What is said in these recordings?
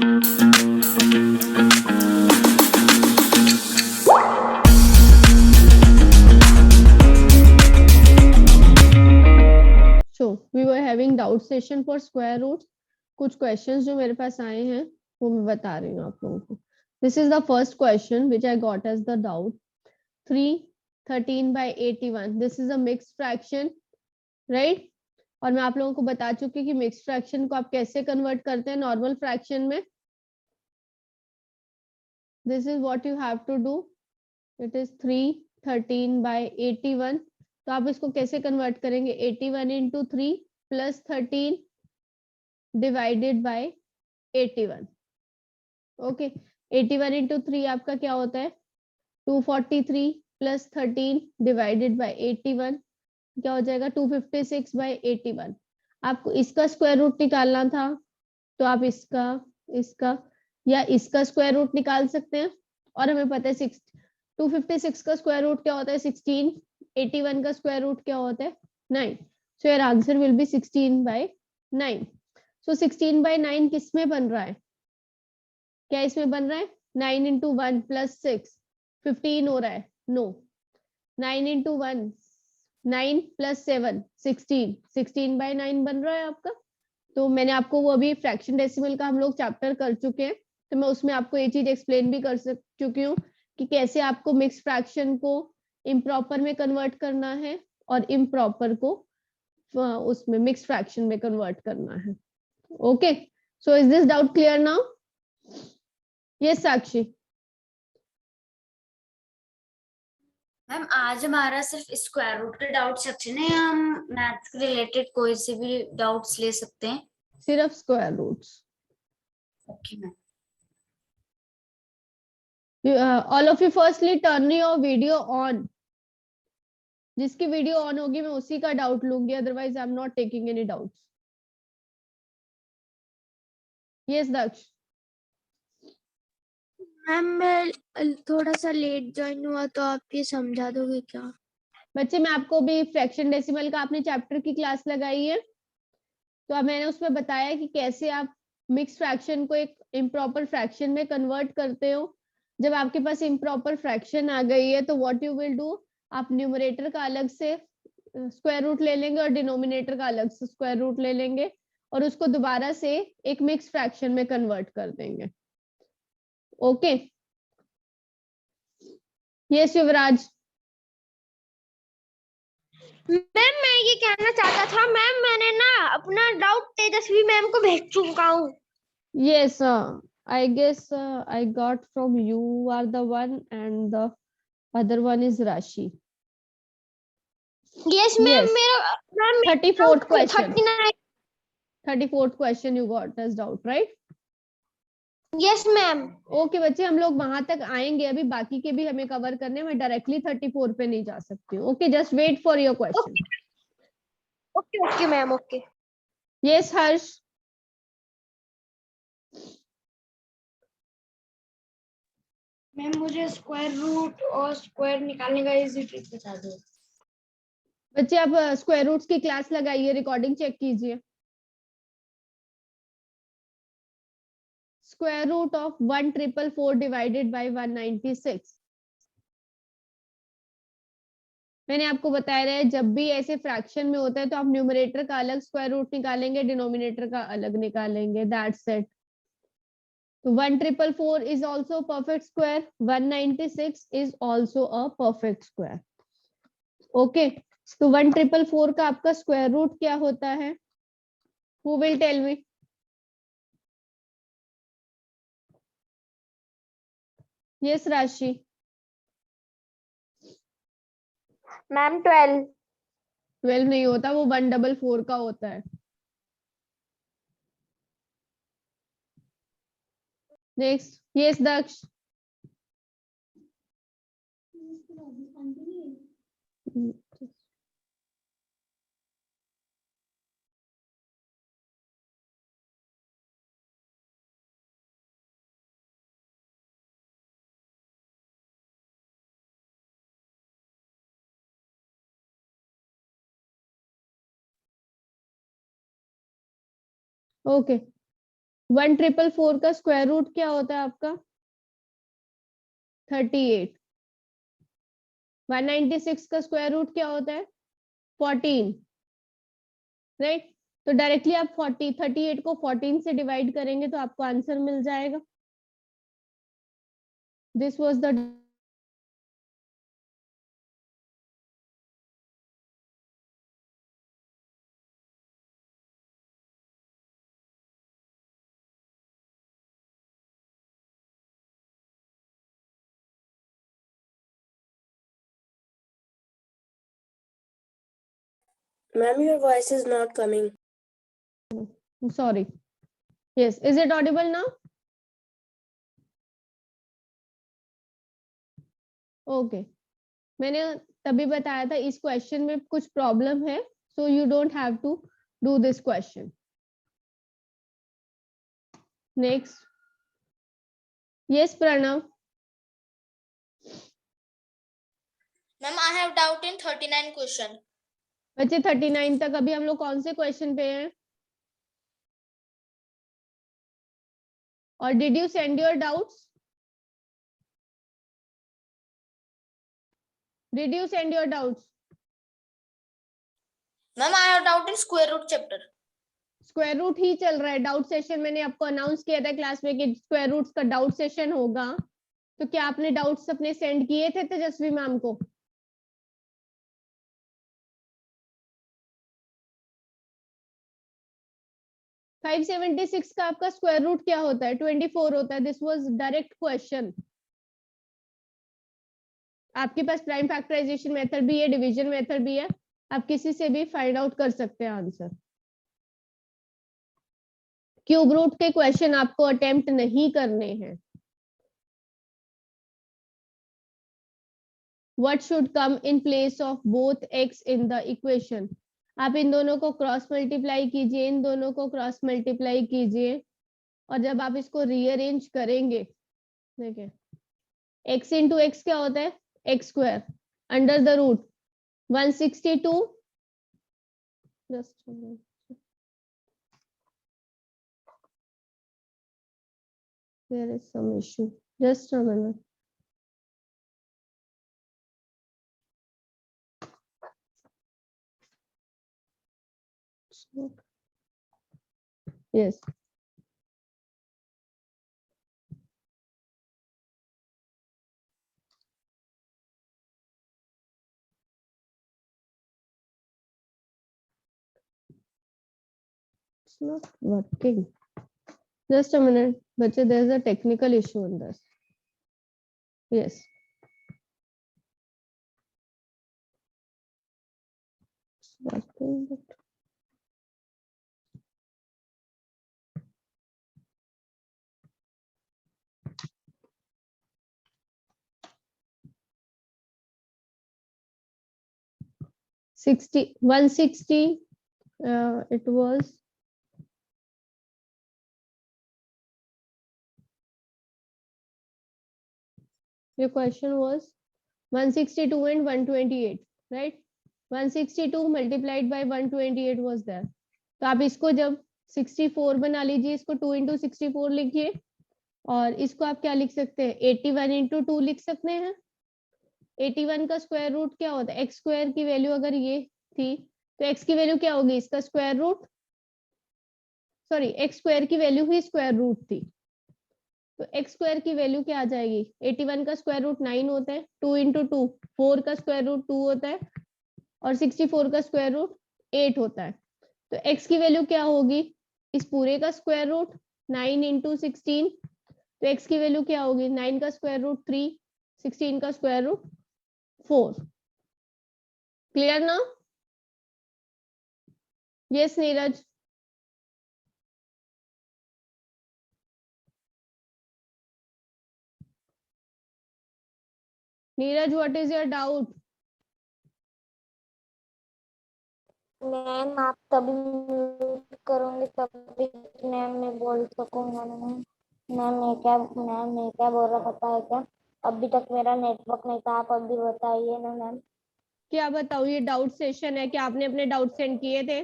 We were having doubt session for square root. कुछ questions जो मेरे पास आए हैं वो मैं बता रही हूँ आप लोगों को। This is the first question which I got as the doubt. 313/81 this is a mixed fraction, right. और मैं आप लोगों को बता चुकी कि मिक्स्ड फ्रैक्शन को आप कैसे कन्वर्ट करते हैं नॉर्मल फ्रैक्शन में। This is what you have to do, it is 313/81। तो आप इसको कैसे कन्वर्ट करेंगे, 81 into 3 plus 13 divided by 81। Okay, 81 into 3 आपका क्या होता है, 243 प्लस 13 डिवाइडेड बाय 81 क्या हो जाएगा, 256/81। आपको इसका स्क्वायर रूट निकालना था तो आप इसका इसका या इसका स्क्वायर रूट निकाल सकते हैं। और हमें पता है 256 का स्क्वायर रूट क्या होता है 16, 81 का स्क्वायर रूट क्या होता है 9। So your answer will be 16/9। सो 16/9 किस में बन रहा है, क्या इसमें बन रहा है, 9 इंटू 1 प्लस 6 15 हो रहा है, नो। 9 इंटू 1 9 प्लस 7 16, 16/9 बन रहा है आपका। तो मैंने आपको वो अभी फ्रैक्शन डेसिमल का हम लोग चैप्टर कर चुके हैं, तो मैं उसमें आपको ये चीज एक्सप्लेन भी कर चुकी हूँ कि कैसे आपको मिक्स फ्रैक्शन को इम्प्रॉपर में कन्वर्ट करना है और इम्प्रॉपर को उसमें मिक्स फ्रैक्शन में कन्वर्ट करना है। Okay, so is this doubt clear now? Yes Sakshi. Ma'am आज हमारा सिर्फ स्क्वायर रूट के डाउट सेक्शन है, हम मैथ्स के रिलेटेड कोई से भी डाउट्स ले सकते हैं? सिर्फ square roots. Okay ma'am. All of you firstly turn your video on. जिसकी वीडियो ऑन होगी मैं उसी का डाउट लूंगी, otherwise I am not taking any doubts. Yes Daksh. Ma'am मैं थोड़ा सा लेट ज्वाइन हुआ तो आप ये समझा दोगे क्या? बच्चे मैं आपको भी फ्रैक्शन डेसिमल का आपने चैप्टर की क्लास लगाई है, तो अब मैंने उसमें बताया कि कैसे आप मिक्स फ्रैक्शन को एक इम्प्रॉपर फ्रैक्शन में कन्वर्ट करते हो। जब आपके पास इम्प्रॉपर फ्रैक्शन आ गई है तो व्हाट यू विल डू, आप न्यूमरेटर का अलग से स्क्वायर रूट ले लेंगे और डिनोमिनेटर का अलग से स्क्वायर रूट ले लेंगे और उसको दोबारा से एक मिक्स फ्रैक्शन में कन्वर्ट कर देंगे। ओके, यस युवराज। मैम मैं ये कहना चाहता था मैम, मैंने ना अपना डाउट तेजस्वी मैम को भेज चुका हूँ। Yes, I guess I got from you are the one and the other one is Rashi. Yes ma'am, Yes, मेरा ma'am 34th question. 39। 34th question you got as doubt, right? Yes ma'am. Okay बच्चे, हम लोग वहां तक आएंगे, अभी बाकी के भी हमें कवर करने, मैं डायरेक्टली 34 पे नहीं जा सकती हूँ। Okay, just wait for your question. Okay okay ma'am, okay. Yes Harsh. Ma'am मुझे स्क्वायर रूट और स्क्वायर निकालने का इजी ट्रिक बता दो। बच्चे आप स्क्वायर रूट्स की क्लास लगाइए, रिकॉर्डिंग चेक कीजिए। Square root of 1,444 divided by 196। मैंने आपको बताया है जब भी ऐसे फ्रैक्शन में होता है तो आप न्यूमरेटर का अलग स्क्वायर रूट निकालेंगे, डिनोमिनेटर का अलग निकालेंगे, दैट्स इट। तो 1,444 is also a perfect square, 196 is also a perfect square. Okay, तो 1,444 का आपका स्क्वायर रूट क्या होता है, who will tell me? Yes राशि। मैम 12। 12 नहीं होता, वो 144 का होता है। नेक्स्ट, यस दक्ष। ओके, 1444 का स्क्वायर रूट क्या होता है आपका? 38। 196 का स्क्वायर रूट क्या होता है? 14, राइट। तो डायरेक्टली आप 38 को 14 से डिवाइड करेंगे तो आपको आंसर मिल जाएगा। This was the Ma'am, your voice is not coming. sorry. Yes, is it audible now? Okay. मैंने तभी बताया था इस क्वेश्चन में कुछ प्रॉब्लम है, so you don't have to do this question. Next. Yes, Pranav. Ma'am, I have doubt in 39 question. बच्चे 39 तक अभी हम लोग कौन से क्वेश्चन पे हैं? और did you send your doubts? Did you send your doubts? Ma'am, I have doubt in square root chapter. Square root ही चल रहा है। डाउट सेशन मैंने आपको अनाउंस किया था क्लास में कि स्क्वायर रूट्स का डाउट सेशन होगा, तो क्या आपने डाउट्स अपने सेंड किए थे तेजस्वी मैम को? फाइव 576 का आपका स्क्वायर रूट क्या होता है? 24 होता है। This was direct question. आपके पास प्राइम फैक्टराइजेशन मेथड भी है, डिवीजन मेथड भी है, आप किसी से भी फाइंड आउट कर सकते हैं आंसर। क्यूब रूट के क्वेश्चन आपको अटेम्प्ट नहीं करने हैं। What should come in place of both x in the equation? आप इन दोनों को क्रॉस मल्टीप्लाई कीजिए, इन दोनों को क्रॉस मल्टीप्लाई कीजिए, और जब आप इसको रीअरेंज करेंगे, देखिए x इंटू एक्स क्या होता है? X square under the root 162। Just there is some issue, just a minute. Yes. It's not working. Just a minute, but there's a technical issue in this. Yes. It's working, but $60, $160. It was. Your question was 162 and 128, right? 162 multiplied by 128 was there. तो आप इसको जब 64 बना लीजिए, इसको 2 into 64 लिखिए, और इसको आप क्या लिख सकते हैं? 81 into 2 लिख सकते हैं। 81 का स्क्वायर रूट क्या होता है? एक्स स्क्वायर की वैल्यू अगर ये थी तो एक्स की वैल्यू क्या होगी? इसका square root, sorry x square की वैल्यू ही स्क्वायर रूट थी, तो एक्स स्क्वायर की वैल्यू क्या आ जाएगी? 81 का स्क्वायर रूट 9 होता है, 2 into 2 4 का स्क्वायर रूट 2 होता है, और 64 का स्क्वायर रूट 8 होता है। तो x की वैल्यू क्या होगी? इस पूरे का स्क्वायर रूट 9 into 16, तो x की वैल्यू क्या होगी? 9 का स्क्वायर रूट 3, 16 का स्क्वायर रूट 4। क्लियर ना? Yes Neeraj. Neeraj, what is your doubt? Ma'am आप तभी म्यूट करोगे तभी मैम मैं बोल सकूंगा। मैम मैं क्या बोल रहा पता है क्या? अभी तक मेरा नेटवर्क नहीं था, आप अभी बताइए ना मैम। क्या बताऊं? ये डाउट सेशन है, क्या आपने अपने डाउट सेंड किए थे?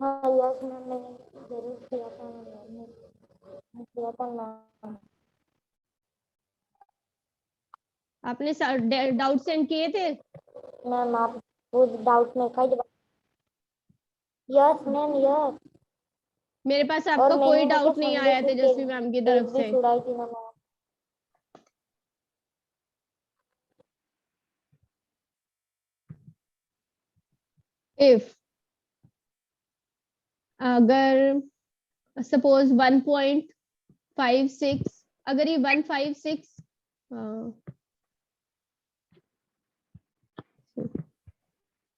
हाँ यस मैम, मैंने जरूर किया था, मैंने किया था मैम। आपने डाउट सेंड किए थे? मैम आप वो डाउट में कई बार, यस मैम यस। मेरे पास और आपका कोई मैंने तो डाउट नहीं संडे आया को तेजस्वी मैम की तरफ भी से। छुड़ाई थी ना मैम। इफ अगर सपोज 1.56, अगर ये 156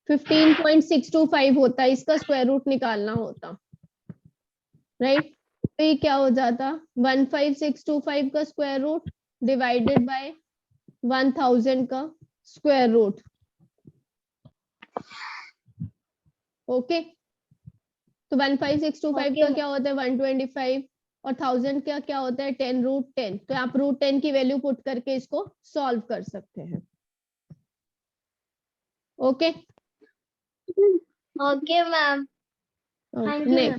15.625 होता, इसका स्क्वायर रूट निकालना होता, राइट? तो ये क्या हो जाता, 15625 का स्क्वायर रूट डिवाइडेड बाय 1000 का स्क्वायर रूट। ओके, तो 15625 का क्या होता है 125, और 1000 का क्या होता है 10√10। तो आप √10 की वैल्यू पुट करके इसको सॉल्व कर सकते हैं। Okay okay ma'am, thank you ma'am.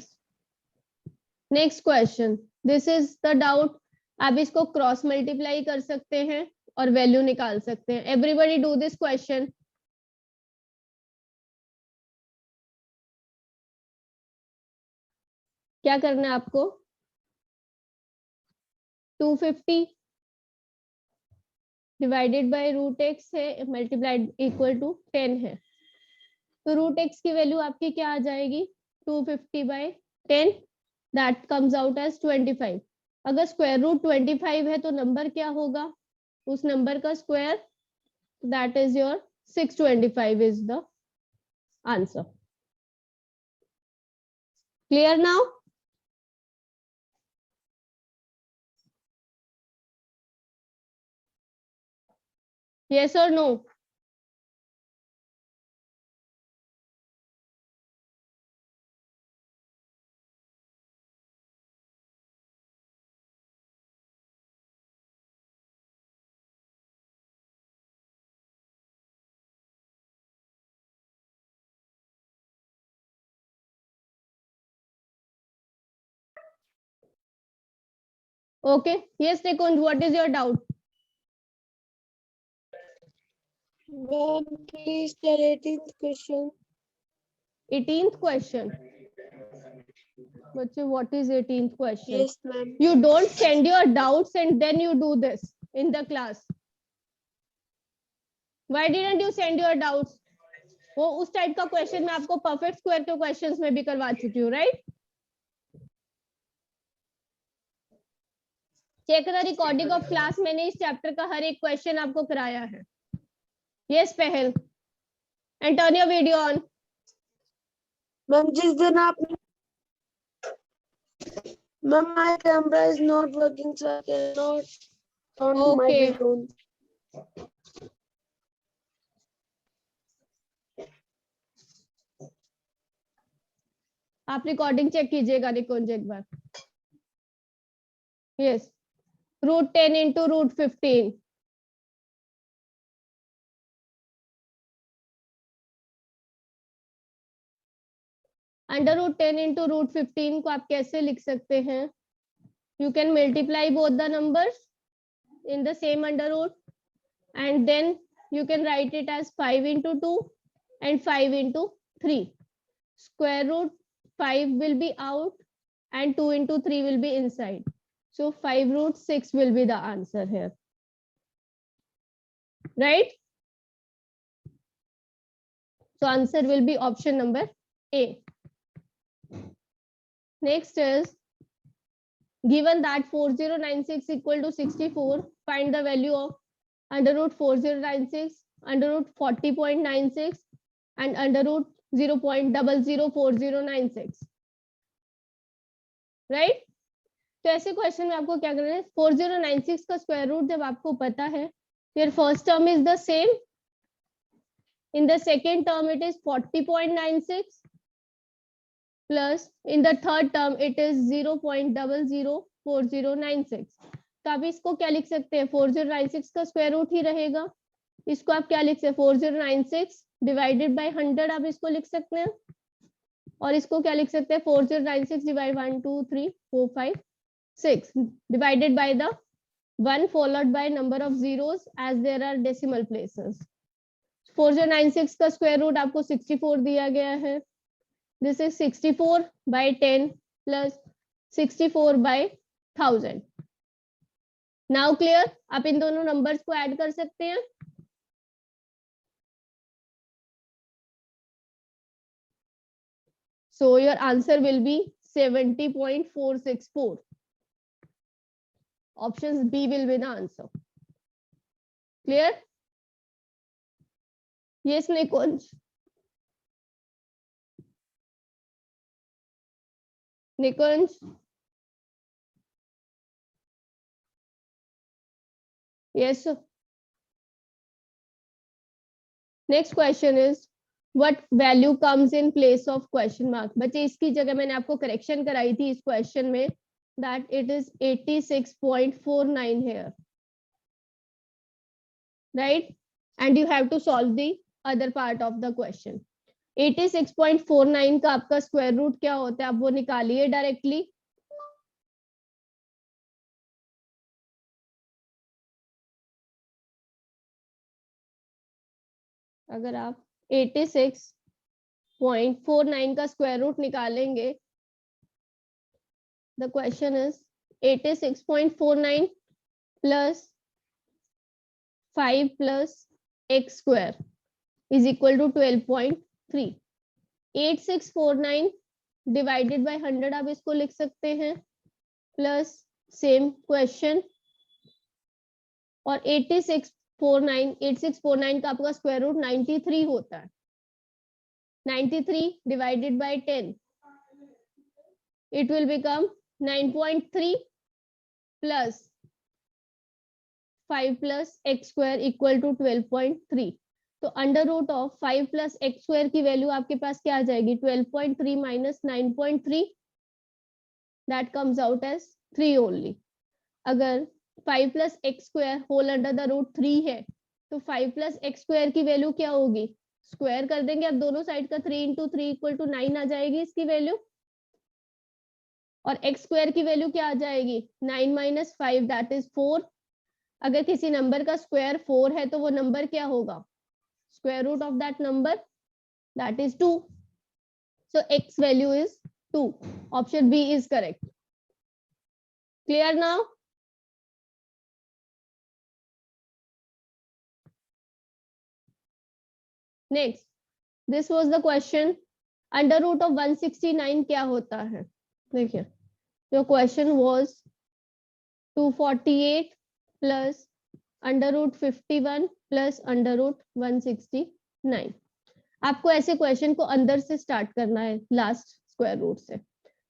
Next question, this is the doubt. आप इसको क्रॉस मल्टीप्लाई कर सकते हैं और वैल्यू निकाल सकते हैं। Everybody do this question. क्या करना है आपको, 250 डिवाइडेड बाय √x है, मल्टीप्लाइड इक्वल टू 10 है। तो √x की वैल्यू आपकी क्या आ जाएगी, 250/10, दैट कम्स आउट एज 25। अगर स्क्वायर रूट 25 है तो नंबर क्या होगा, उस नंबर का square, that is your 625 is the answer. Clear now? Yes or no? Okay. Yes, Nikunj, what is your doubt? Ma'am, please tell 18th question. 18th question. Bachche, what is 18th question? Yes, ma'am. You don't send your doubts and then you do this in the class. Why didn't you send your doubts? वो उस type का question मैं आपको perfect square के questions में भी करवा चुकी हूँ, right? Check the recording of class, मैंने इस चैप्टर का हर एक क्वेश्चन आपको कराया है। यस पहल, and turn your video on. Ma'am, जिस दिन आपने Ma'am, my camera is not working, so I cannot on my Okay. phone. आप रिकॉर्डिंग चेक कीजिएगा निकुंज एक बार। Yes, √10 into √15। √10 into √15 को आप कैसे लिख सकते हैं? You can multiply both the numbers in the same under root, and then you can write it as 5 into 2 and 5 into 3. Square root 5 will be out and 2 into 3 will be inside. So 5√6 will be the answer here. Right? So answer will be option number A. Next is, given that 4096 equal to 64, find the value of √4096, √40.96 and √0.004096. Right? तो ऐसे question में आपको क्या करना है, 4096 का square root जब आपको पता है, your first term is the same, in the second term it is 40.96, plus in the third term it is 0.004096. तो आप इसको क्या लिख सकते हैं, 4096 का स्क्वायर रूट ही रहेगा। इसको आप क्या लिख सकते हैं, 4096 डिवाइडेड बाय 100 आप इसको लिख सकते हैं, और इसको क्या लिख सकते हैं 4096 divide 1 2 3 4 5 6 divided by the 1 followed by number of zeros as there are decimal places. 4096 का स्क्वायर रूट आपको 64 दिया गया है. This is 64 by 10 plus 64 by 1000. Now clear? आप इन दोनों नंबर्स को ऐड कर सकते हैं. So your answer will be 70.464. Options B will be the answer. Clear? Yes, Nikunj. Nikunj. Yes, sir. Next question is, what value comes in place of question mark? बच्चे इसकी जगह मैंने आपको करेक्शन कराई थी इस क्वेश्चन में, that it is 86.49 here, right? And you have to solve the other part of the question. 86.49 का आपका स्क्वायर रूट क्या होता है, आप वो निकालिए डायरेक्टली. अगर आप 86.49 का स्क्वायर रूट निकालेंगे, the question is 86.49 plus 5 plus x square is equal to 12.3. 8649 divided by 100 आप इसको लिख सकते हैं, प्लस सेम क्वेश्चन, और 8649 का आपका स्क्वायर रूट 93 होता है. 93 divided by 10, it will become 9.3 plus 5 plus x square equal to 12.3. तो under root of 5 plus x square की वैल्यू आपके पास क्या आ जाएगी, 12.3 minus 9.3, that comes out as 3 only. अगर 5 plus x square whole under the root 3 है, तो 5 प्लस एक्स स्क्वायर की वैल्यू क्या होगी, स्क्वायर कर देंगे आप दोनों साइड का, 3 इंटू 3 इक्वल टू 9 आ जाएगी इसकी वैल्यू. और एक्स स्क्वायर की वैल्यू क्या आ जाएगी, 9 माइनस 5 दैट इज 4. अगर किसी नंबर का स्क्वायर 4 है तो वो नंबर क्या होगा, square root of that number, that is 2. So x value is 2. Option B is correct. Clear now? Next, this was the question. Under root of 169 क्या होता है, देखिए, your question was 248 plus under root 51 plus under root 169. आपको ऐसे question को अंदर से start करना है, लास्ट स्क्वायर रूट से.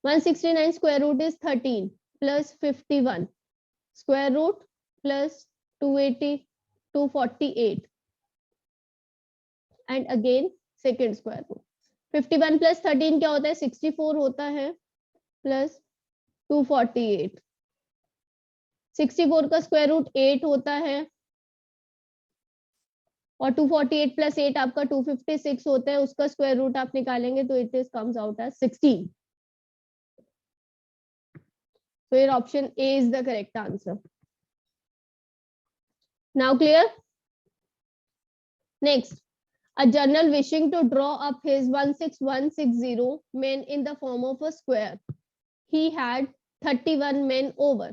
169 square root is 13 plus 51 square root plus 280 248 and again second square root. 51 plus 13 क्या होता है, 64 होता है, प्लस 248. 64 का स्क्वायर रूट 8 होता है, और 248 प्लस 8 आपका 256 होता है, उसका स्क्वायर रूट आप निकालेंगे तो it is comes out as 16. So your option A is the correct answer. Now clear? Next, a journal wishing to draw up his 16160 men in the form of a square. He had 31 men over.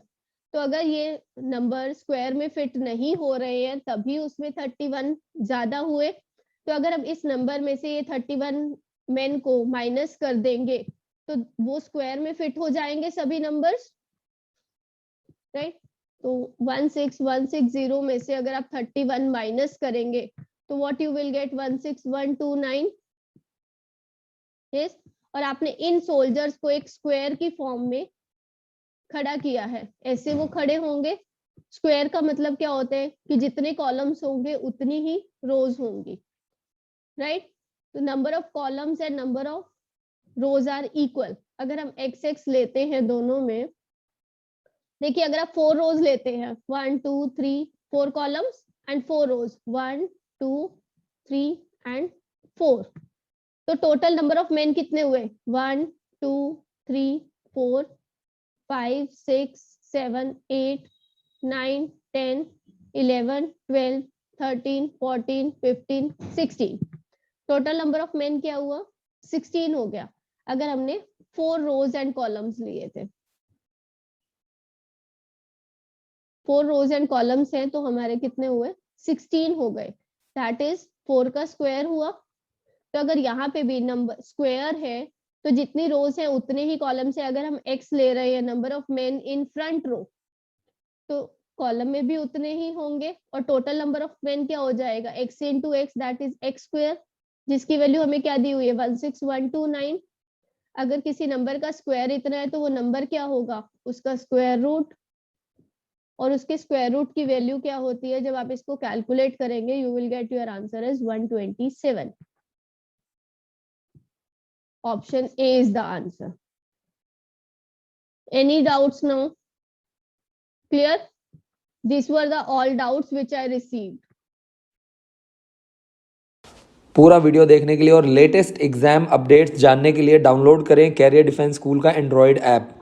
तो अगर ये number square में fit नहीं हो रहे हैं तभी उसमें 31 ज्यादा हुए. तो अगर हम इस नंबर में से ये 31 मेन को माइनस कर देंगे तो वो स्क्वायर में फिट हो जाएंगे सभी नंबर्स, राइट? तो 16160 में से अगर आप 31 माइनस करेंगे तो what you will get, 16129. Yes, और आपने इन सोल्जर्स को एक स्क्वायर की फॉर्म में खड़ा किया है, ऐसे वो खड़े होंगे. स्क्वायर का मतलब क्या होता है कि जितने कॉलम्स होंगे उतनी ही रोज होंगी, राइट? तो number of columns and number of rows are equal. अगर हम एक्स एक्स लेते हैं दोनों में, देखिए अगर आप 4 रोज लेते हैं, 1 2 3 4 कॉलम्स एंड 4 रोज, 1 2 3 एंड 4, तो टोटल नंबर ऑफ मेन कितने हुए? 1 2 3 4 5 6 7 8 9 10 11 12 13 14 15 16। टोटल नंबर ऑफ मेन क्या हुआ? 16 हो गया अगर हमने 4 रोज एंड कॉलम्स लिए थे। 4 रोज एंड कॉलम्स हैं तो हमारे कितने हुए? 16 हो गए। दैट इज 4 का स्क्वायर हुआ। तो अगर यहाँ पे भी नंबर स्क्वायर है तो जितनी रोज है उतने ही कॉलम्स है। अगर हम x ले रहे हैं number of men in front row तो कॉलम में भी उतने ही होंगे और टोटल नंबर ऑफ मेन क्या हो जाएगा? x into x that is x square, जिसकी वैल्यू हमें क्या दी हुई है? 16129। अगर किसी नंबर का स्क्वायर इतना है तो वो नंबर क्या होगा? उसका स्क्वायर रूट। और उसके स्क्वायर रूट की वैल्यू क्या होती है? जब आप इसको कैलकुलेट करेंगे you will get your answer is 127। Option A is the answer. Any doubts now? Clear? These were the all doubts which I received. पूरा वीडियो देखने के लिए और लेटेस्ट एग्जाम अपडेट्स जानने के लिए डाउनलोड करें कैरियर डिफेंस स्कूल का एंड्रॉयड ऐप।